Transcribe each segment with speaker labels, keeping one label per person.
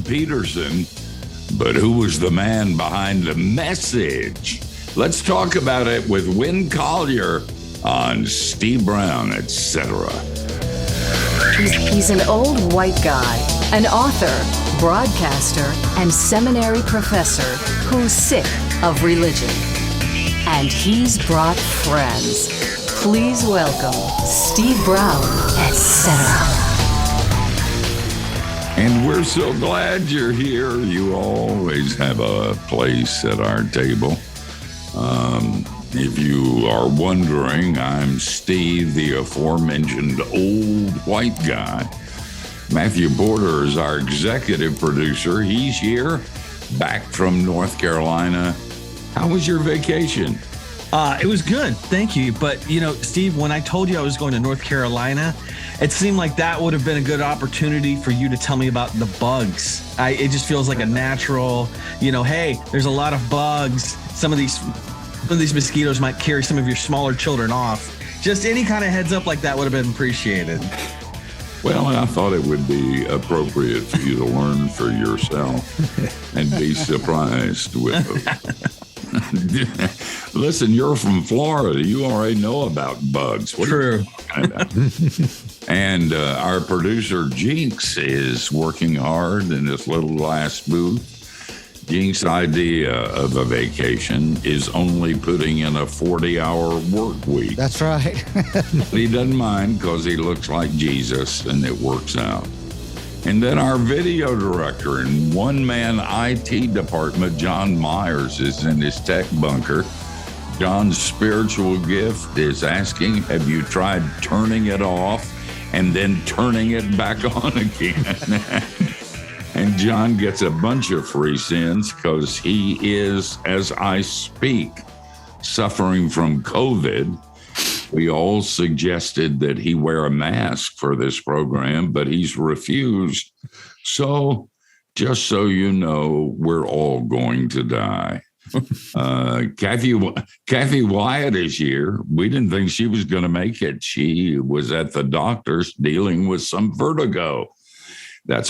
Speaker 1: Peterson, but who was the man behind the message? Let's talk about it with Winn Collier on Steve Brown, etc.
Speaker 2: He's an old white guy, an author, broadcaster, and seminary professor who's sick of religion. And he's brought friends. Please welcome Steve Brown, etc.
Speaker 1: And we're so glad you're here. You always have a place at our table. If you are wondering, I'm Steve, the aforementioned old white guy. Matthew Porter is our executive producer. He's here, back from North Carolina. How was your vacation?
Speaker 3: It was good. Thank you. But, Steve, when I told you I was going to North Carolina, it seemed like that would have been a good opportunity for you to tell me about the bugs. It just feels like a natural, hey, there's a lot of bugs. Some of these mosquitoes might carry some of your smaller children off. Just any kind of heads up like that would have been appreciated.
Speaker 1: Well, I thought it would be appropriate for you to learn for yourself and be surprised with it. Listen, you're from Florida. You already know about bugs.
Speaker 3: True.
Speaker 1: And our producer, Jinx, is working hard in this little glass booth. Jinx's idea of a vacation is only putting in a 40-hour work week.
Speaker 4: That's right.
Speaker 1: He doesn't mind because he looks like Jesus, and it works out. And then our video director and one-man IT department, John Myers, is in his tech bunker. John's spiritual gift is asking, have you tried turning it off and then turning it back on again? And John gets a bunch of free sins because he is, as I speak, suffering from COVID. We all suggested that he wear a mask for this program, but he's refused. So just so you know, we're all going to die. Kathy Wyatt is here. We didn't think she was going to make it. She was at the doctor's dealing with some vertigo. That's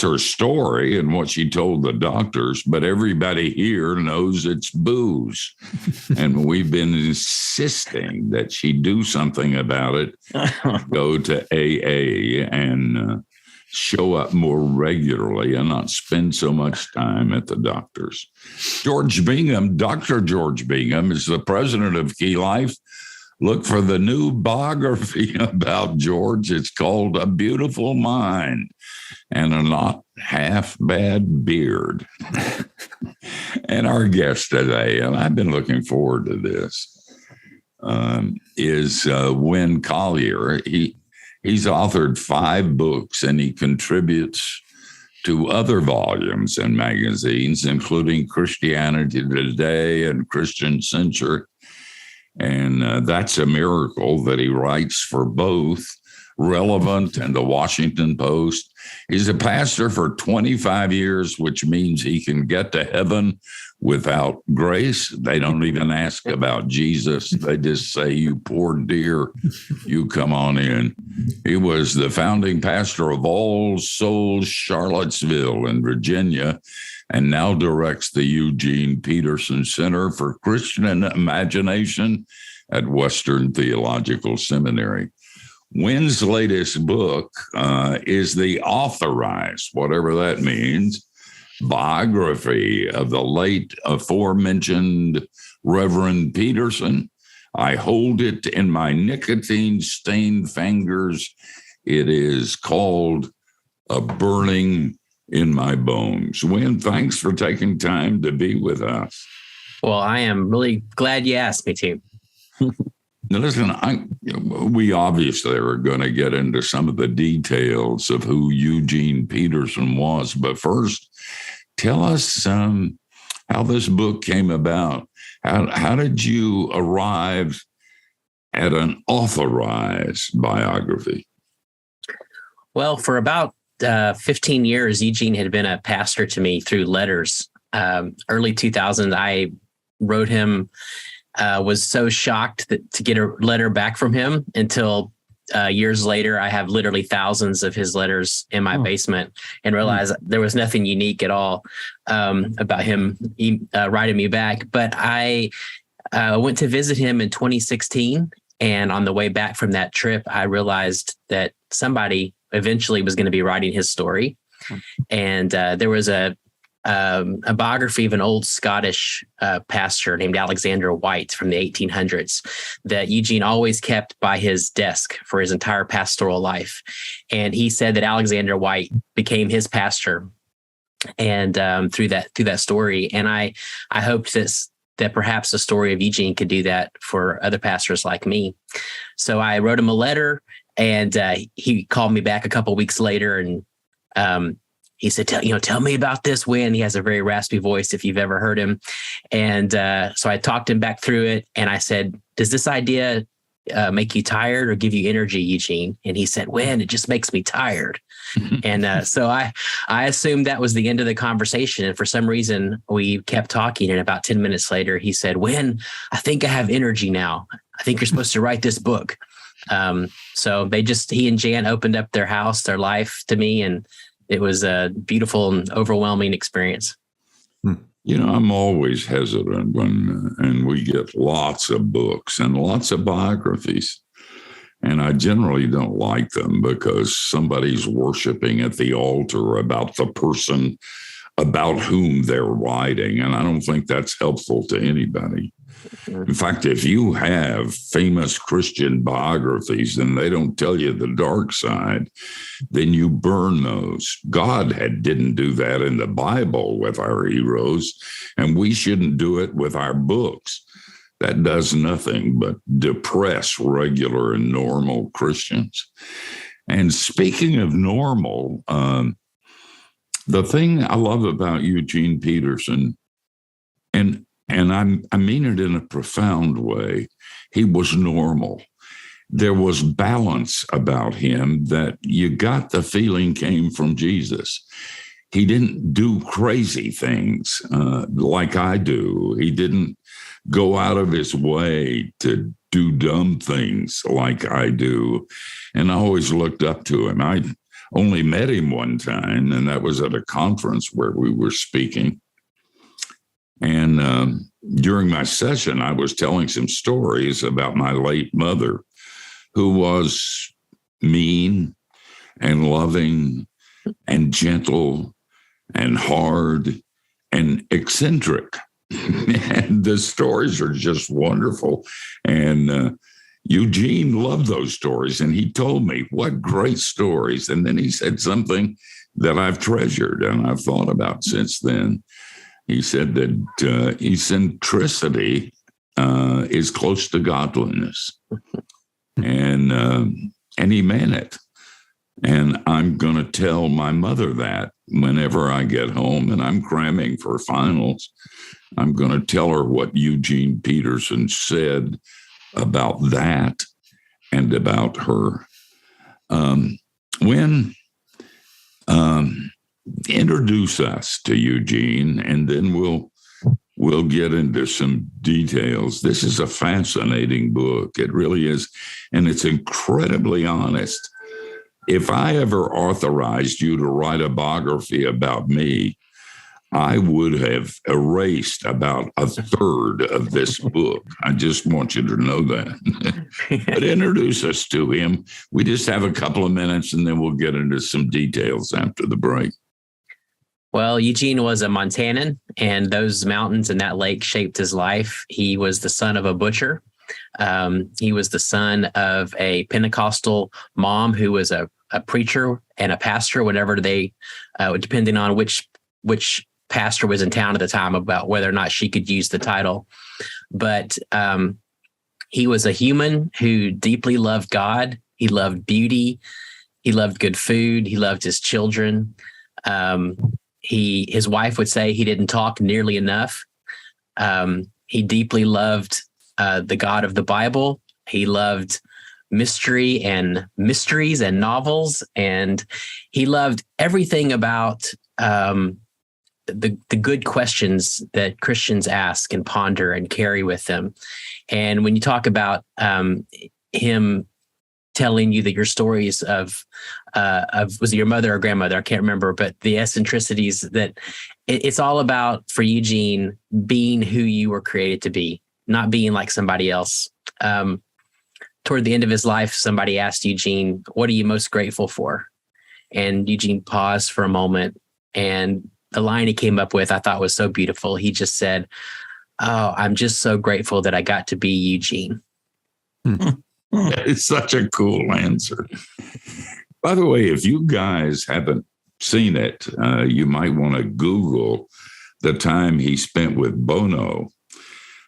Speaker 1: her story and what she told the doctors, but everybody here knows it's booze. And we've been insisting that she do something about it, go to AA and show up more regularly and not spend so much time at the doctors. George Bingham, Dr. George Bingham, is the president of Key Life. Look for the new biography about George. It's called A Beautiful Mind and a Not Half Bad Beard. And our guest today, and I've been looking forward to this, is Winn Collier. He's authored 5 books, and he contributes to other volumes and magazines, including Christianity Today and Christian Century. And that's a miracle that he writes for both Relevant and the Washington Post. He's a pastor for 25 years, which means he can get to heaven without grace. They don't even ask about Jesus. They just say, you poor dear, you come on in. He was the founding pastor of All Souls Charlottesville in Virginia, and now directs the Eugene Peterson Center for Christian Imagination at Western Theological Seminary. Winn's latest book is the authorized, whatever that means, biography of the late aforementioned Reverend Peterson. I hold it in my nicotine-stained fingers. It is called A Burning in My Bones. Winn, thanks for taking time to be with us.
Speaker 5: Well, I am really glad you asked me to.
Speaker 1: Now, listen, we obviously are going to get into some of the details of who Eugene Peterson was. But first, tell us how this book came about. How did you arrive at an authorized biography?
Speaker 5: Well, for about 15 years, Eugene had been a pastor to me through letters. Early 2000s, I wrote him, was so shocked to get a letter back from him until years later, I have literally thousands of his letters in my basement, and realized there was nothing unique at all about him writing me back. But I went to visit him in 2016. And on the way back from that trip, I realized that somebody eventually was going to be writing his story. And there was a biography of an old Scottish pastor named Alexander White from the 1800s that Eugene always kept by his desk for his entire pastoral life. And he said that Alexander White became his pastor, and through that story. And I hoped that perhaps the story of Eugene could do that for other pastors like me. So I wrote him a letter, and he called me back a couple of weeks later, and he said, tell me about this, Winn. He has a very raspy voice if you've ever heard him. And so I talked him back through it, and I said, does this idea make you tired or give you energy, Eugene? And he said, Winn, it just makes me tired. And so I assumed that was the end of the conversation. And for some reason, we kept talking. And about 10 minutes later, he said, Winn, I think I have energy now. I think you're supposed to write this book. So he and Jan opened up their house, their life to me. And it was a beautiful and overwhelming experience.
Speaker 1: I'm always hesitant and we get lots of books and lots of biographies. And I generally don't like them because somebody's worshiping at the altar about the person about whom they're writing. And I don't think that's helpful to anybody. In fact, if you have famous Christian biographies and they don't tell you the dark side, then you burn those. God didn't do that in the Bible with our heroes, and we shouldn't do it with our books. That does nothing but depress regular and normal Christians. And speaking of normal, the thing I love about Eugene Peterson, and I mean it in a profound way, he was normal. There was balance about him that you got the feeling came from Jesus. He didn't do crazy things like I do. He didn't go out of his way to do dumb things like I do. And I always looked up to him. I only met him one time, and that was at a conference where we were speaking. And during my session, I was telling some stories about my late mother, who was mean and loving and gentle and hard and eccentric. And the stories are just wonderful. And Eugene loved those stories. And he told me, what great stories. And then he said something that I've treasured and I've thought about since then. He said that eccentricity is close to godliness. And he meant it. And I'm going to tell my mother that whenever I get home and I'm cramming for finals. I'm going to tell her what Eugene Peterson said about that and about her. Winn, introduce us to Eugene, and then we'll get into some details. This is a fascinating book. It really is, and it's incredibly honest. If I ever authorized you to write a biography about me, I would have erased about a third of this book. I just want you to know that. But introduce us to him. We just have a couple of minutes, and then we'll get into some details after the break.
Speaker 5: Well, Eugene was a Montanan, and those mountains and that lake shaped his life. He was the son of a butcher. He was the son of a Pentecostal mom who was a preacher and a pastor, whenever they, depending on which pastor was in town at the time, about whether or not she could use the title. But he was a human who deeply loved God. He loved beauty. He loved good food. He loved his children. His wife would say he didn't talk nearly enough. He deeply loved the God of the Bible. He loved mysteries and novels, and he loved everything about the good questions that Christians ask and ponder and carry with them. And when you talk about him telling you that your stories of was it your mother or grandmother? I can't remember, but the eccentricities that it's all about for Eugene being who you were created to be, not being like somebody else. Toward the end of his life, somebody asked Eugene, "What are you most grateful for?" And Eugene paused for a moment, and the line he came up with I thought was so beautiful. He just said, "Oh, I'm just so grateful that I got to be Eugene."
Speaker 1: It's such a cool answer. By the way, if you guys haven't seen it, you might want to Google the time he spent with Bono.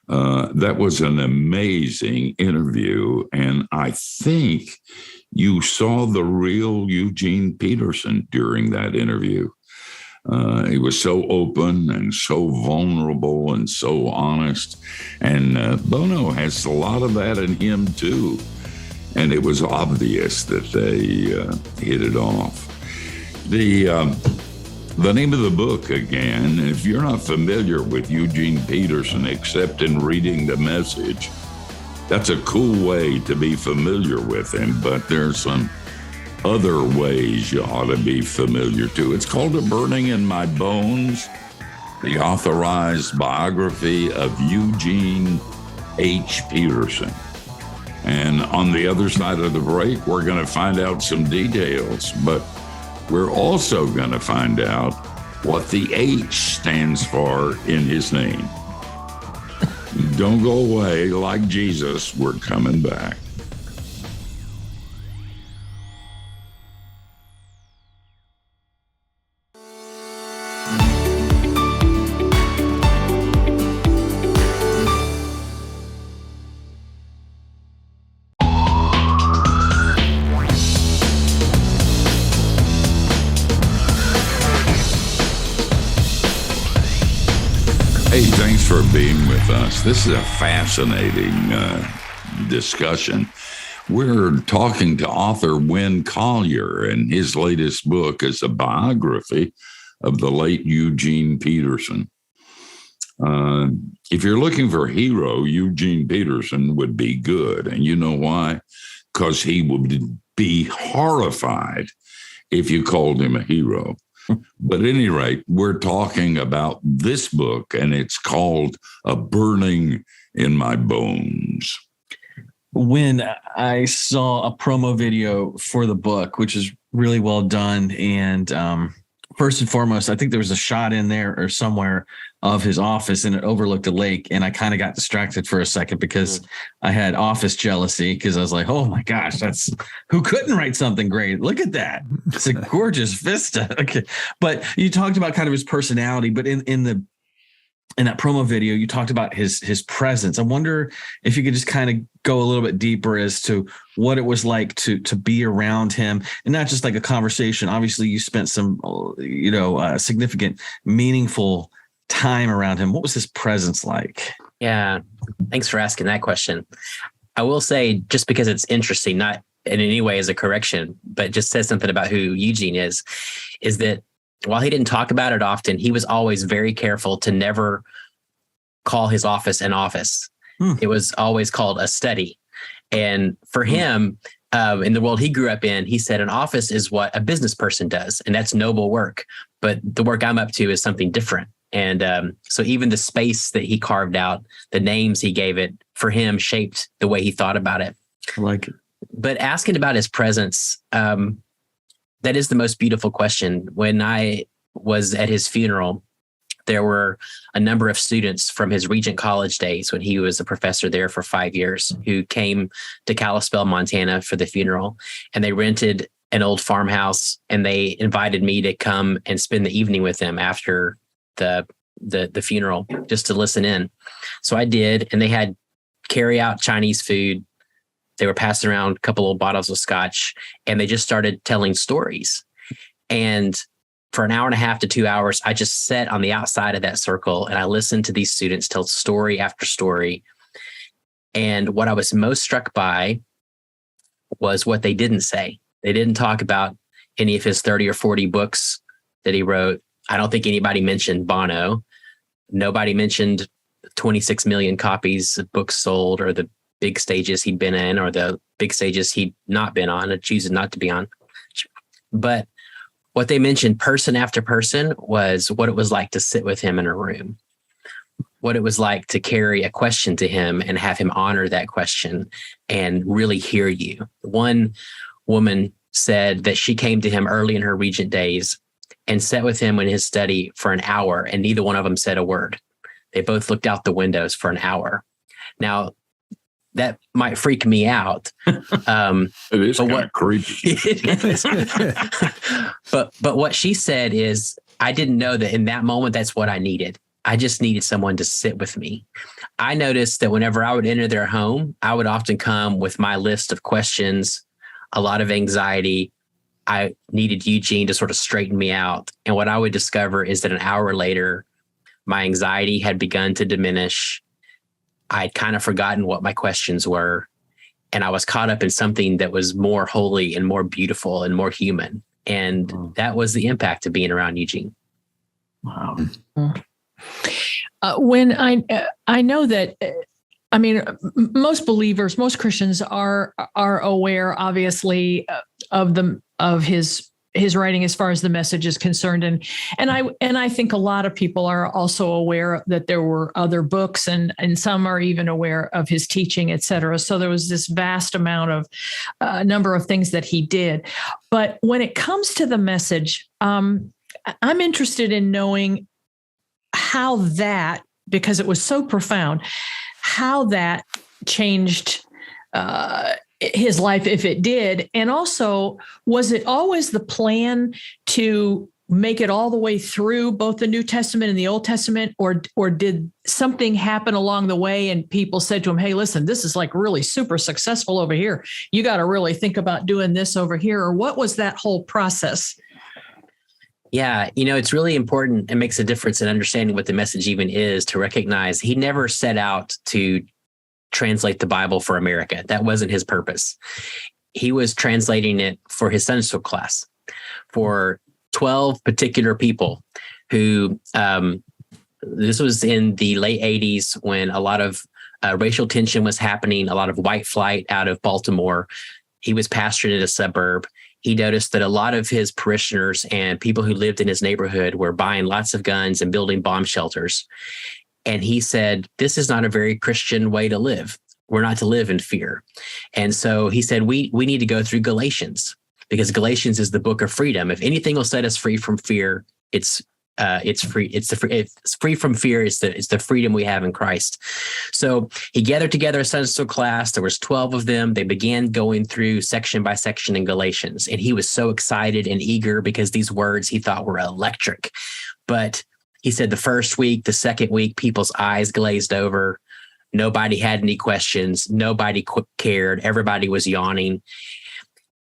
Speaker 1: That was an amazing interview. And I think you saw the real Eugene Peterson during that interview. He was so open and so vulnerable and so honest. And Bono has a lot of that in him, too. And it was obvious that they hit it off. The name of the book, again, if you're not familiar with Eugene Peterson, except in reading the message, that's a cool way to be familiar with him. But there's some other ways you ought to be familiar to. It's called A Burning in My Bones, the authorized biography of Eugene H. Peterson. And on the other side of the break, we're going to find out some details, but we're also going to find out what the H stands for in his name. Don't go away. Like Jesus, we're coming back. Hey, thanks for being with us. This is a fascinating discussion. We're talking to author Winn Collier, and his latest book is a biography of the late Eugene Peterson. If you're looking for a hero, Eugene Peterson would be good. And you know why? Because he would be horrified if you called him a hero. But at any rate, we're talking about this book, and it's called A Burning in My Bones.
Speaker 3: When I saw a promo video for the book, which is really well done, and first and foremost, I think there was a shot in there or somewhere of his office, and it overlooked a lake, and I kind of got distracted for a second because I had office jealousy, because I was like, oh my gosh, that's who couldn't write something great? Look at that. It's a gorgeous vista. Okay. But you talked about kind of his personality, but in that promo video, you talked about his presence. I wonder if you could just kind of go a little bit deeper as to what it was like to be around him, and not just like a conversation. Obviously, you spent some, significant, meaningful time around him. What was his presence like?
Speaker 5: Yeah, thanks for asking that question. I will say, just because it's interesting, not in any way as a correction, but just says something about who Eugene is that while he didn't talk about it often, he was always very careful to never call his office an office. It was always called a study. And for him, in the world he grew up in, he said an office is what a business person does, and that's noble work. But the work I'm up to is something different. And so even the space that he carved out, the names he gave it, for him shaped the way he thought about it.
Speaker 3: I like it.
Speaker 5: But asking about his presence, that is the most beautiful question. When I was at his funeral, there were a number of students from his Regent College days when he was a professor there for 5 years who came to Kalispell, Montana for the funeral. And they rented an old farmhouse, and they invited me to come and spend the evening with them after the funeral, just to listen in. So I did, and they had carry out Chinese food. They were passing around a couple of bottles of scotch, and they just started telling stories. And for an hour and a half to 2 hours, I just sat on the outside of that circle, and I listened to these students tell story after story. And what I was most struck by was what they didn't say. They didn't talk about any of his 30 or 40 books that he wrote. I don't think anybody mentioned Bono. Nobody mentioned 26 million copies of books sold, or the big stages he'd been in or the big stages he'd not been on and chooses not to be on. But what they mentioned person after person was what it was like to sit with him in a room, what it was like to carry a question to him and have him honor that question and really hear you. One woman said that she came to him early in her regent days and sat with him in his study for an hour, and neither one of them said a word. They both looked out the windows for an hour. Now, that might freak me out.
Speaker 1: It is kind of creepy.
Speaker 5: but what she said is, I didn't know that in that moment, that's what I needed. I just needed someone to sit with me. I noticed that whenever I would enter their home, I would often come with my list of questions, a lot of anxiety. I needed Eugene to sort of straighten me out. And what I would discover is that an hour later, my anxiety had begun to diminish. I'd kind of forgotten what my questions were. And I was caught up in something that was more holy and more beautiful and more human. And that was the impact of being around Eugene.
Speaker 4: Wow. When I know that, I mean, most believers, most Christians are aware, obviously, of his writing as far as the message is concerned, and I think a lot of people are also aware that there were other books, and some are even aware of his teaching, et cetera. So there was this vast amount of number of things that he did. But when it comes to the message, I'm interested in knowing how that, because it was so profound, how that changed his life, if it did. And also, was it always the plan to make it all the way through both the New Testament and the Old Testament, or did something happen along the way and people said to him, hey, listen, this is like really super successful over here. You got to really think about doing this over here. Or what was that whole process?
Speaker 5: Yeah, it's really important. It makes a difference in understanding what the message even is, to recognize he never set out to translate the Bible for America. That wasn't his purpose. He was translating it for his Sunday school class, for 12 particular people who, this was in the late 80s when a lot of racial tension was happening, a lot of white flight out of Baltimore. He was pastoring in a suburb. He noticed that a lot of his parishioners and people who lived in his neighborhood were buying lots of guns and building bomb shelters. And he said, this is not a very Christian way to live. We're not to live in fear. And so he said, we need to go through Galatians, because Galatians is the book of freedom. If anything will set us free from fear, it's free. It's free from fear. It's the freedom we have in Christ. So he gathered together a Sunday school class. There was 12 of them. They began going through section by section in Galatians. And he was so excited and eager because these words he thought were electric. But he said the first week, the second week, people's eyes glazed over. Nobody had any questions. Nobody cared. Everybody was yawning.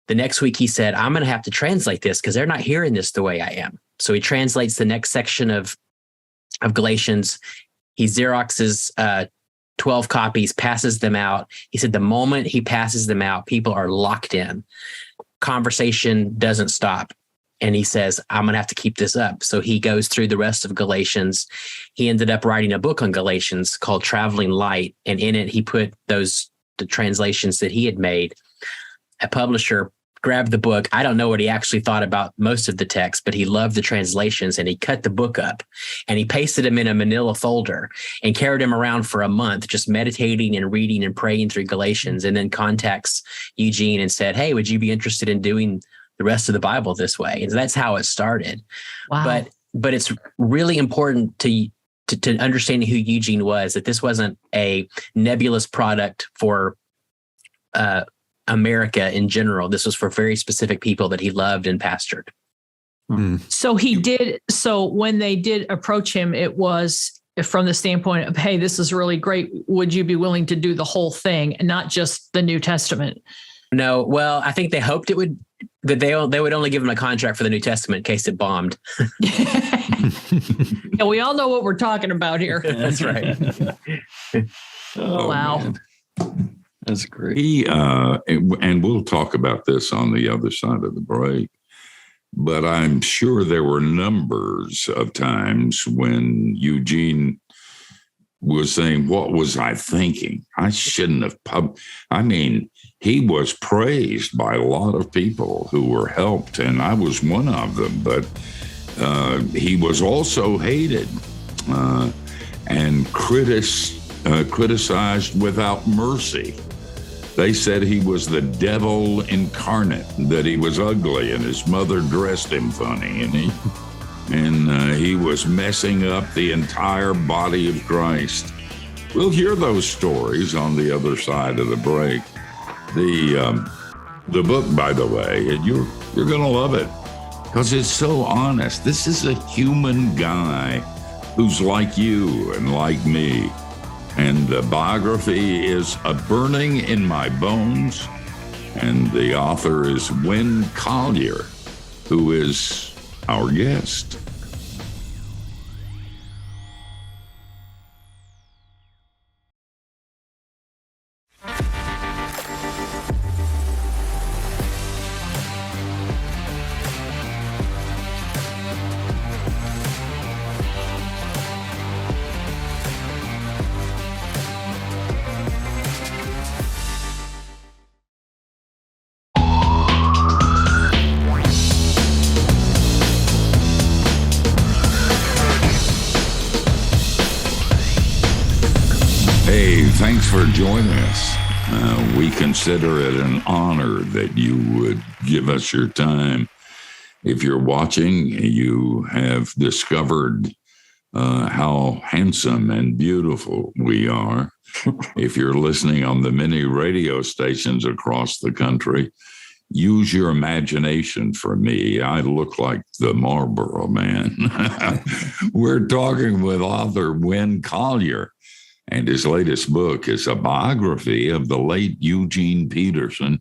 Speaker 5: The next week he said, I'm going to have to translate this because they're not hearing this the way I am. So he translates the next section of Galatians. He Xeroxes 12 copies, passes them out. He said the moment he passes them out, people are locked in. Conversation doesn't stop. And he says, I'm going to have to keep this up. So he goes through the rest of Galatians. He ended up writing a book on Galatians called Traveling Light. And in it, he put the translations that he had made. A publisher grabbed the book. I don't know what he actually thought about most of the text, but he loved the translations, and he cut the book up and he pasted them in a manila folder and carried them around for a month, just meditating and reading and praying through Galatians, and then contacts Eugene and said, hey, would you be interested in doing the rest of the Bible this way? And that's how it started.
Speaker 4: Wow.
Speaker 5: But it's really important to understanding who Eugene was, that this wasn't a nebulous product for America in general. This was for very specific people that he loved and pastored.
Speaker 4: So he did. So when they did approach him, it was from the standpoint of, hey, this is really great. Would you be willing to do the whole thing and not just the New Testament?
Speaker 5: No. Well, I think they hoped that they would only give him a contract for the New Testament in case it bombed.
Speaker 4: Yeah, we all know what we're talking about here.
Speaker 5: That's right.
Speaker 4: Oh, wow.
Speaker 6: Man. That's great.
Speaker 1: And we'll talk about this on the other side of the break, but I'm sure there were numbers of times when Eugene was saying, what was I thinking? I shouldn't have he was praised by a lot of people who were helped, and I was one of them, but he was also hated and criticized without mercy. They said he was the devil incarnate, that he was ugly and his mother dressed him funny, and he was messing up the entire body of Christ. We'll hear those stories on the other side of the break. The book, by the way, you're going to love it because it's so honest. This is a human guy who's like you and like me. And the biography is A Burning in My Bones. And the author is Winn Collier, who is our guest. Hey, thanks for joining us. We consider it an honor that you would give us your time. If you're watching, you have discovered how handsome and beautiful we are. If you're listening on the many radio stations across the country, use your imagination for me. I look like the Marlboro Man. We're talking with author Winn Collier. And his latest book is a biography of the late Eugene Peterson,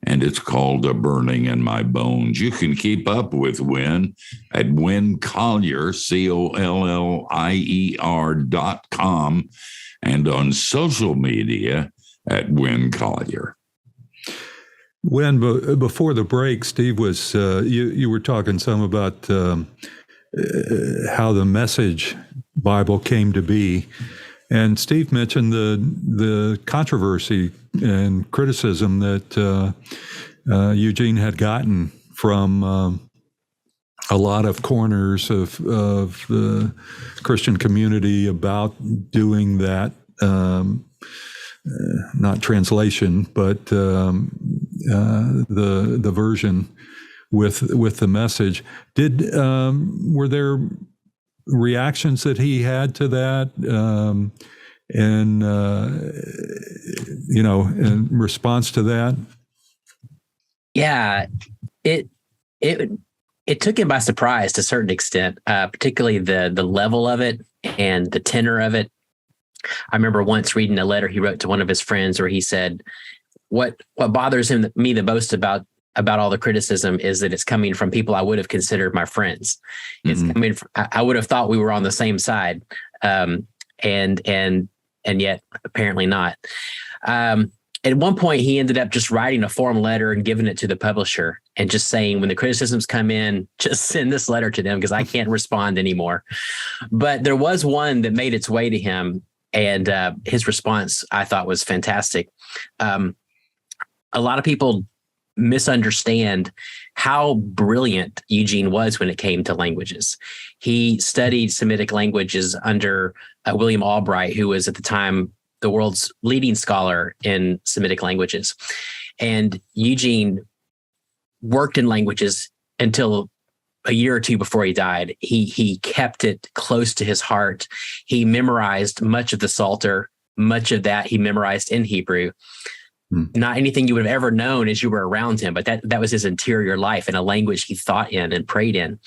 Speaker 1: and it's called A Burning in My Bones. You can keep up with Winn at Winn Collier, COLLIER.com, and on social media at Winn Collier.
Speaker 7: Winn, before the break, Steve was you were talking some about how the Message Bible came to be. And Steve mentioned the controversy and criticism that Eugene had gotten from a lot of corners of the Christian community about doing that, not translation, but the version with the Message. Were there reactions that he had to that, in response to that?
Speaker 5: Yeah, it took him by surprise to a certain extent, particularly the level of it and the tenor of it. I remember once reading a letter he wrote to one of his friends where he said, "What bothers me the most about all the criticism is that it's coming from people I would have considered my friends. It's coming from, I would have thought we were on the same side, and yet apparently not." At one point, he ended up just writing a form letter and giving it to the publisher and just saying, when the criticisms come in, just send this letter to them because I can't respond anymore. But there was one that made its way to him, and his response, I thought, was fantastic. A lot of people misunderstand how brilliant Eugene was when it came to languages. He studied Semitic languages under William Albright, who was at the time the world's leading scholar in Semitic languages. And Eugene worked in languages until a year or two before he died. He kept it close to his heart. He memorized much of the Psalter. Much of that he memorized in Hebrew. Not anything you would have ever known as you were around him, but that was his interior life and a language he thought in and prayed in.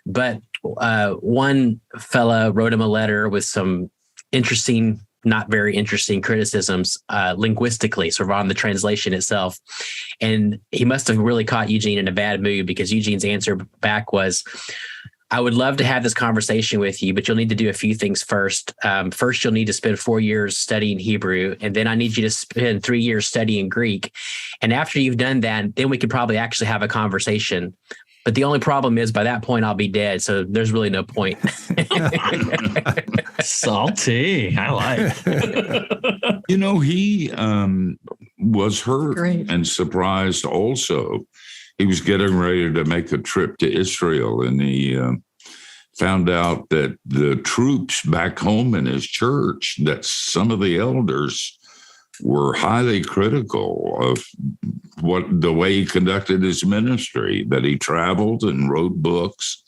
Speaker 5: But one fella wrote him a letter with some interesting, not very interesting criticisms linguistically, sort of on the translation itself. And he must have really caught Eugene in a bad mood, because Eugene's answer back was, "I would love to have this conversation with you, but you'll need to do a few things first. First, you'll need to spend 4 years studying Hebrew, and then I need you to spend 3 years studying Greek. And after you've done that, then we could probably actually have a conversation. But the only problem is by that point I'll be dead. So there's really no point.
Speaker 3: Salty. I like.
Speaker 1: He was hurt
Speaker 4: Great.
Speaker 1: and surprised also. He was getting ready to make a trip to Israel, and he found out that the troops back home in his church, that some of the elders were highly critical of the way he conducted his ministry, that he traveled and wrote books,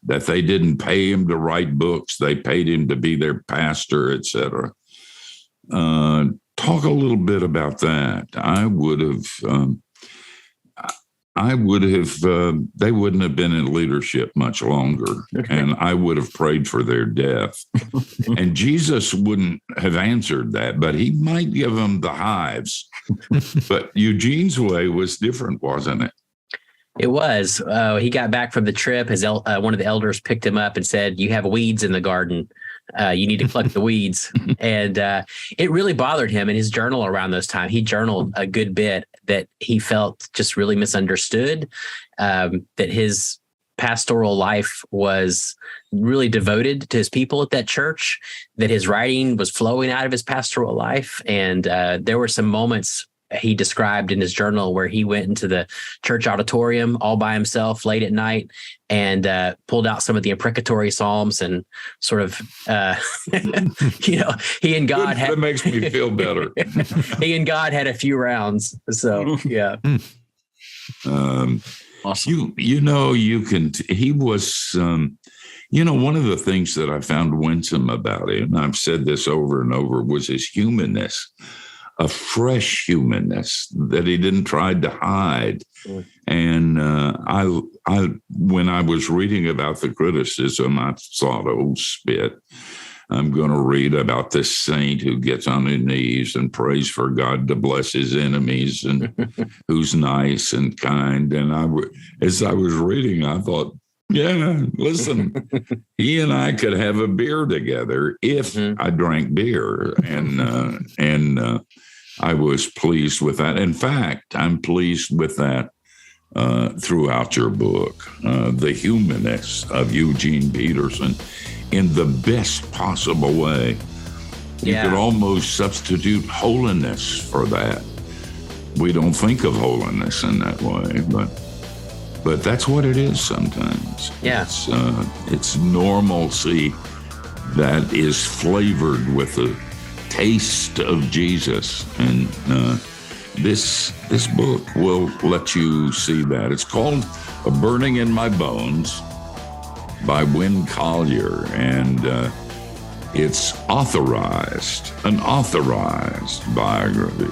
Speaker 1: that they didn't pay him to write books, they paid him to be their pastor, etc. Talk a little bit about that. They wouldn't have been in leadership much longer, and I would have prayed for their death. And Jesus wouldn't have answered that, but he might give them the hives. But Eugene's way was different, wasn't it?
Speaker 5: It was. He got back from the trip. One of the elders picked him up and said, "You have weeds in the garden. You need to pluck the weeds." And it really bothered him in his journal around those times. He journaled a good bit that he felt just really misunderstood, that his pastoral life was really devoted to his people at that church, that his writing was flowing out of his pastoral life. And there were some moments he described in his journal where he went into the church auditorium all by himself late at night and pulled out some of the imprecatory psalms and sort of, he and God
Speaker 1: that makes me feel better.
Speaker 5: He and God had a few rounds. So, yeah.
Speaker 3: Awesome.
Speaker 1: He was, one of the things that I found winsome about him, and I've said this over and over, was his humanness. A fresh humanness that he didn't try to hide. And I when I was reading about the criticism, I thought, oh, spit. I'm going to read about this saint who gets on his knees and prays for God to bless his enemies and who's nice and kind. And as I was reading, I thought, yeah, listen, he and I could have a beer together if I drank beer. And I was pleased with that. In fact, I'm pleased with that throughout your book, the humanness of Eugene Peterson in the best possible way. You could almost substitute holiness for that. We don't think of holiness in that way, but that's what it is sometimes.
Speaker 5: Yeah.
Speaker 1: It's normalcy that is flavored with the taste of Jesus, and this book will let you see that. It's called A Burning in My Bones by Winn Collier, and it's authorized, an authorized biography.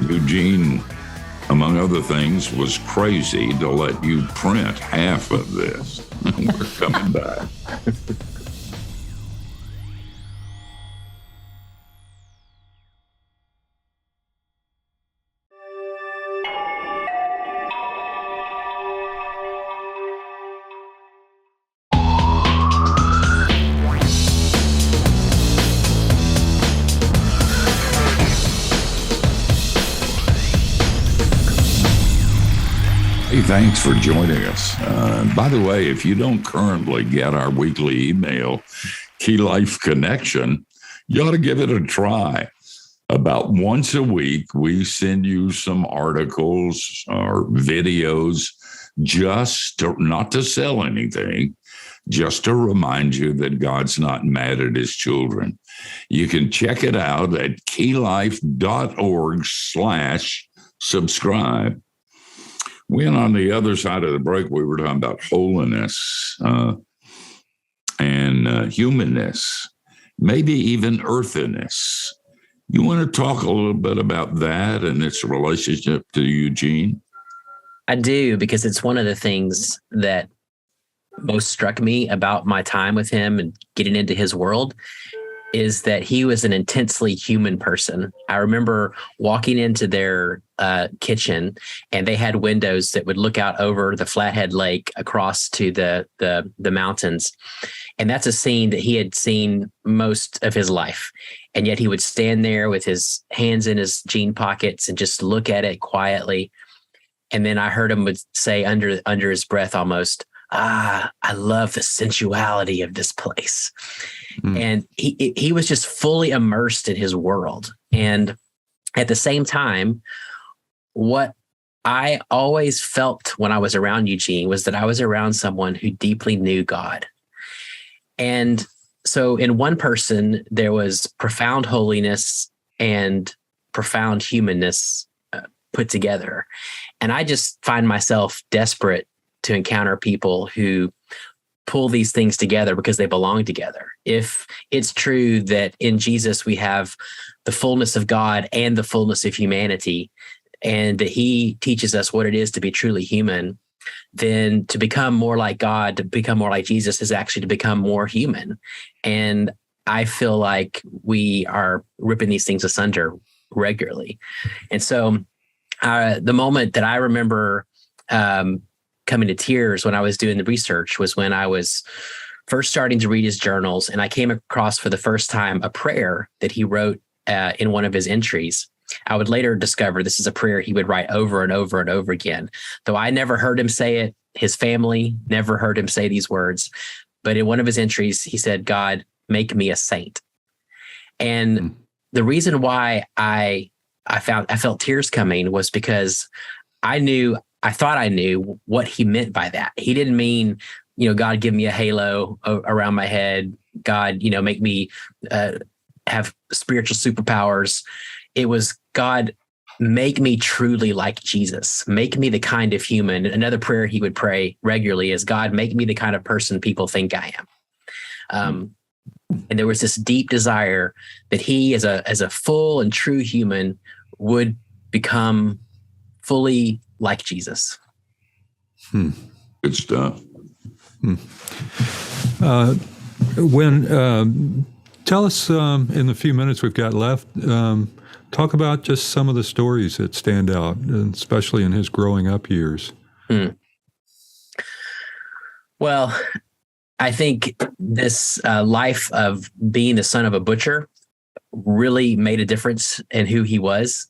Speaker 1: Eugene, among other things, was crazy to let you print half of this. We're coming back. Hey, thanks for joining us. By the way, if you don't currently get our weekly email, Key Life Connection, you ought to give it a try. About once a week, we send you some articles or videos not to sell anything, just to remind you that God's not mad at his children. You can check it out at keylife.org/subscribe. When on the other side of the break, we were talking about holiness and humanness, maybe even earthiness. You want to talk a little bit about that and its relationship to Eugene?
Speaker 5: I do, because it's one of the things that most struck me about my time with him and getting into his world is that he was an intensely human person. I remember walking into their kitchen, and they had windows that would look out over the Flathead Lake across to the mountains. And that's a scene that he had seen most of his life. And yet he would stand there with his hands in his jean pockets and just look at it quietly. And then I heard him would say under his breath almost, I love the sensuality of this place. And he was just fully immersed in his world. And at the same time, what I always felt when I was around Eugene was that I was around someone who deeply knew God. And so in one person, there was profound holiness and profound humanness put together. And I just find myself desperate to encounter people who pull these things together because they belong together. If it's true that in Jesus we have the fullness of God and the fullness of humanity, and that he teaches us what it is to be truly human, then to become more like God, to become more like Jesus, is actually to become more human. And I feel like we are ripping these things asunder regularly. And so the moment that I remember coming to tears when I was doing the research was when I was first starting to read his journals, and I came across for the first time a prayer that he wrote in one of his entries. I would later discover this is a prayer he would write over and over and over again. Though I never heard him say it, his family never heard him say these words. But in one of his entries, he said, "God, make me a saint." And the reason why I felt tears coming was because I thought I knew what he meant by that. He didn't mean, God, give me a halo around my head. God, make me have spiritual superpowers. It was, God, make me truly like Jesus. Make me the kind of human. Another prayer he would pray regularly is, God, make me the kind of person people think I am. And there was this deep desire that he, as a full and true human, would become fully like Jesus.
Speaker 1: Good stuff.
Speaker 7: Winn, tell us in the few minutes we've got left, talk about just some of the stories that stand out, especially in his growing up years.
Speaker 5: Well, I think this life of being the son of a butcher really made a difference in who he was.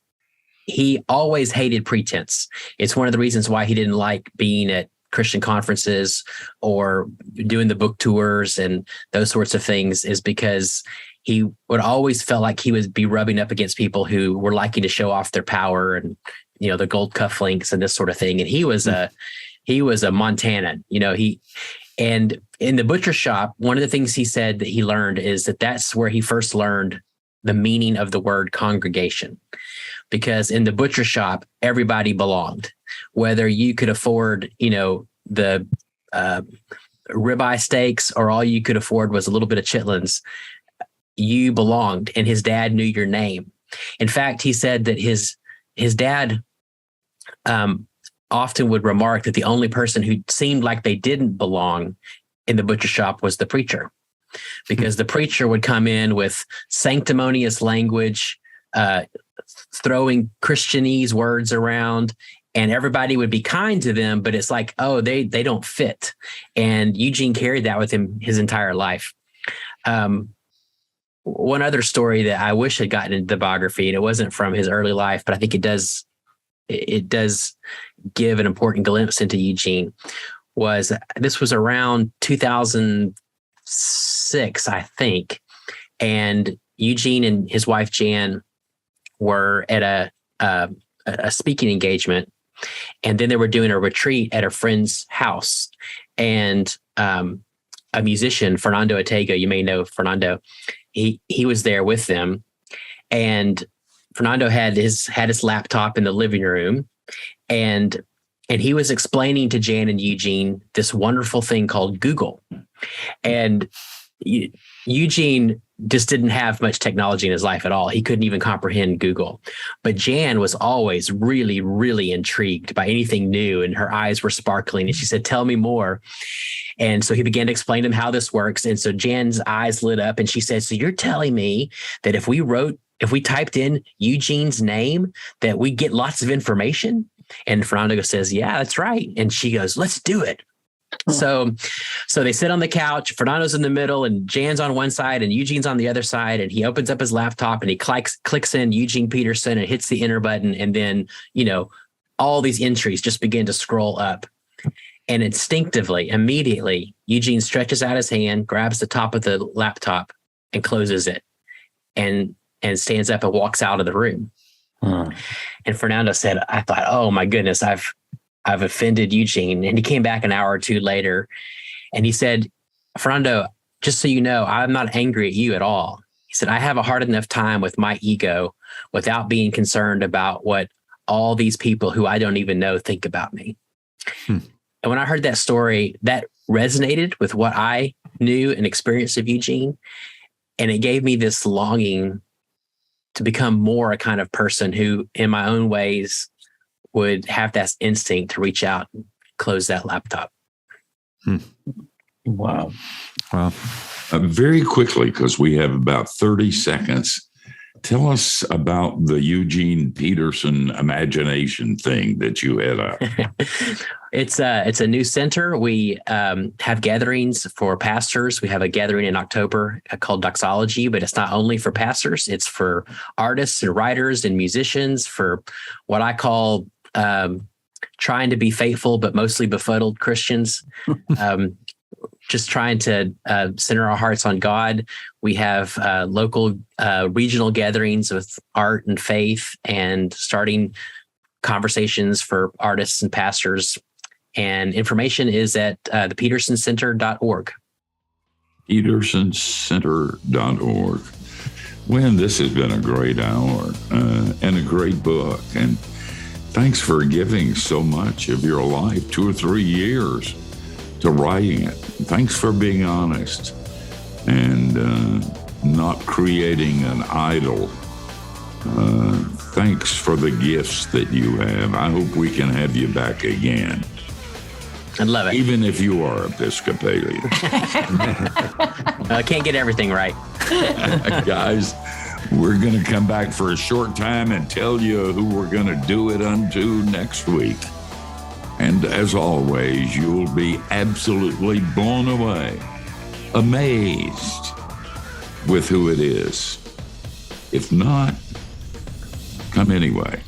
Speaker 5: He always hated pretense. It's one of the reasons why he didn't like being at Christian conferences or doing the book tours and those sorts of things, is because he would always felt like he would be rubbing up against people who were liking to show off their power and, the gold cufflinks and this sort of thing. And he was a Montanan, and in the butcher shop, one of the things he said that he learned is that that's where he first learned the meaning of the word congregation. Because in the butcher shop, everybody belonged. Whether you could afford, the ribeye steaks, or all you could afford was a little bit of chitlins, you belonged, and his dad knew your name. In fact, he said that his dad often would remark that the only person who seemed like they didn't belong in the butcher shop was the preacher, because the preacher would come in with sanctimonious language, throwing Christianese words around, and everybody would be kind to them, but it's like, oh, they don't fit. And Eugene carried that with him his entire life. One other story that I wish had gotten into the biography, and it wasn't from his early life, but I think it does give an important glimpse into Eugene, this was around 2006, I think. And Eugene and his wife, Jan, were at a speaking engagement, and then they were doing a retreat at a friend's house. And a musician, Fernando Ortega, you may know Fernando, he was there with them. And Fernando had his laptop in the living room, and he was explaining to Jan and Eugene this wonderful thing called Google. And Eugene just didn't have much technology in his life at all. He couldn't even comprehend Google. But Jan was always really, really intrigued by anything new, and her eyes were sparkling. And she said, "Tell me more." And so he began to explain to him how this works. And so Jan's eyes lit up, and she said, "So you're telling me that if we typed in Eugene's name, that we get lots of information?" And Fernando says, "Yeah, that's right." And she goes, "Let's do it." So they sit on the couch. Fernando's in the middle, and Jan's on one side, and Eugene's on the other side. And he opens up his laptop, and he clicks in Eugene Peterson and hits the enter button. And then, all these entries just begin to scroll up. And instinctively, immediately, Eugene stretches out his hand, grabs the top of the laptop and closes it and stands up and walks out of the room. And Fernando said, I thought, oh my goodness, I've offended Eugene. And he came back an hour or two later and he said, Fernando, just so you know, I'm not angry at you at all. He said, I have a hard enough time with my ego without being concerned about what all these people who I don't even know think about me. And when I heard that story, that resonated with what I knew and experienced of Eugene. And it gave me this longing to become more a kind of person who, in my own ways, would have that instinct to reach out and close that laptop.
Speaker 6: Wow.
Speaker 1: Very quickly, because we have about 30 seconds, tell us about the Eugene Peterson imagination thing that you had up.
Speaker 5: It's a new center. We have gatherings for pastors. We have a gathering in October called Doxology, but it's not only for pastors. It's for artists and writers and musicians, for what I call trying to be faithful, but mostly befuddled Christians. Just trying to center our hearts on God. We have local regional gatherings with art and faith and starting conversations for artists and pastors. And information is at thepetersoncenter.org.
Speaker 1: petersoncenter.org. Winn, this has been a great hour and a great book. And thanks for giving so much of your life, 2 or 3 years, to writing it. Thanks for being honest and not creating an idol. Thanks for the gifts that you have. I hope we can have you back again.
Speaker 5: I'd love it.
Speaker 1: Even if you are Episcopalian.
Speaker 5: I can't get everything right.
Speaker 1: Guys, we're going to come back for a short time and tell you who we're going to do it unto next week. And as always, you'll be absolutely blown away, amazed with who it is. If not, come anyway.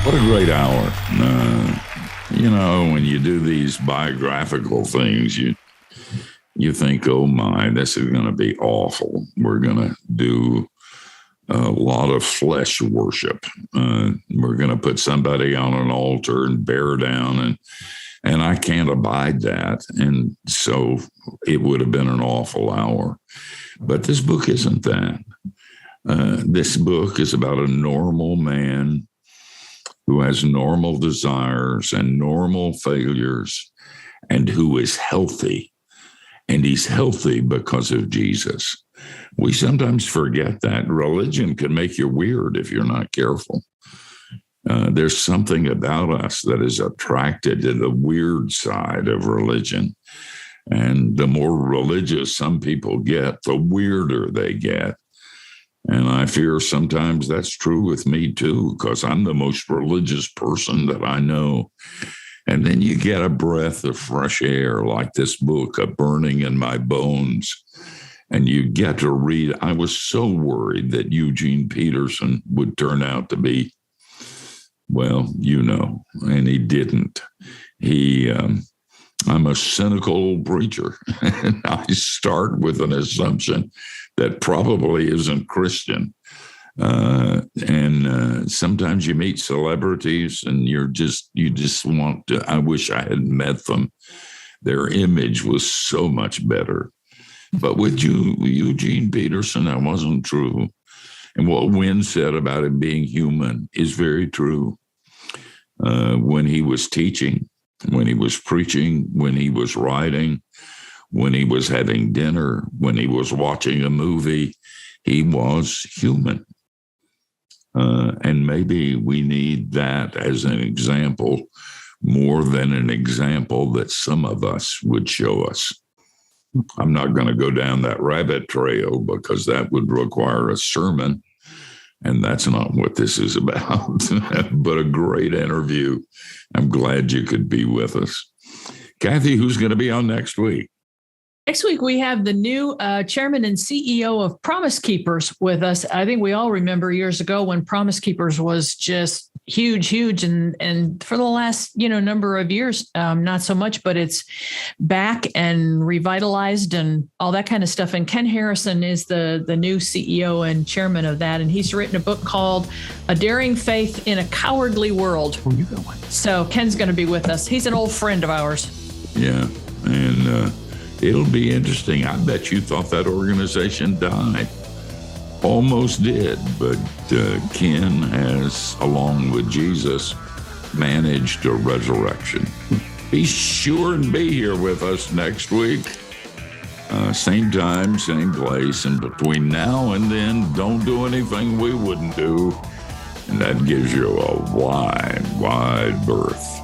Speaker 1: What a great hour. When you do these biographical things, you think, oh my, this is going to be awful. We're going to do a lot of flesh worship. We're going to put somebody on an altar and bear down, and I can't abide that. And so it would have been an awful hour. But this book isn't that. This book is about a normal man who has normal desires and normal failures and who is healthy. And he's healthy because of Jesus. We sometimes forget that. Religion can make you weird if you're not careful. There's something about us that is attracted to the weird side of religion. And the more religious some people get, the weirder they get. And I fear sometimes that's true with me too, because I'm the most religious person that I know. And then you get a breath of fresh air like this book, A Burning in My Bones, and you get to read. I was so worried that Eugene Peterson would turn out to be, well, and he didn't. I'm a cynical old preacher, and I start with an assumption that probably isn't Christian. And sometimes you meet celebrities and you just want to, I wish I had met them. Their image was so much better. But with Eugene Peterson, that wasn't true. And what Winn said about him being human is very true. When he was teaching, when he was preaching, when he was writing, when he was having dinner, when he was watching a movie, he was human. And maybe we need that as an example more than an example that some of us would show us. I'm not going to go down that rabbit trail because that would require a sermon, and that's not what this is about. But a great interview. I'm glad you could be with us. Kathy, who's going to be on next week?
Speaker 4: Next week, we have the new chairman and CEO of Promise Keepers with us. I think we all remember years ago when Promise Keepers was just huge. And for the last, number of years, not so much, but it's back and revitalized and all that kind of stuff. And Ken Harrison is the new CEO and chairman of that. And he's written a book called A Daring Faith in a Cowardly World.
Speaker 3: Where you going?
Speaker 4: So Ken's going to be with us. He's an old friend of ours.
Speaker 1: Yeah. And, it'll be interesting. I bet you thought that organization died. Almost did, but Ken has, along with Jesus, managed a resurrection. Be sure and be here with us next week. Same time, same place. And between now and then, don't do anything we wouldn't do. And that gives you a wide berth.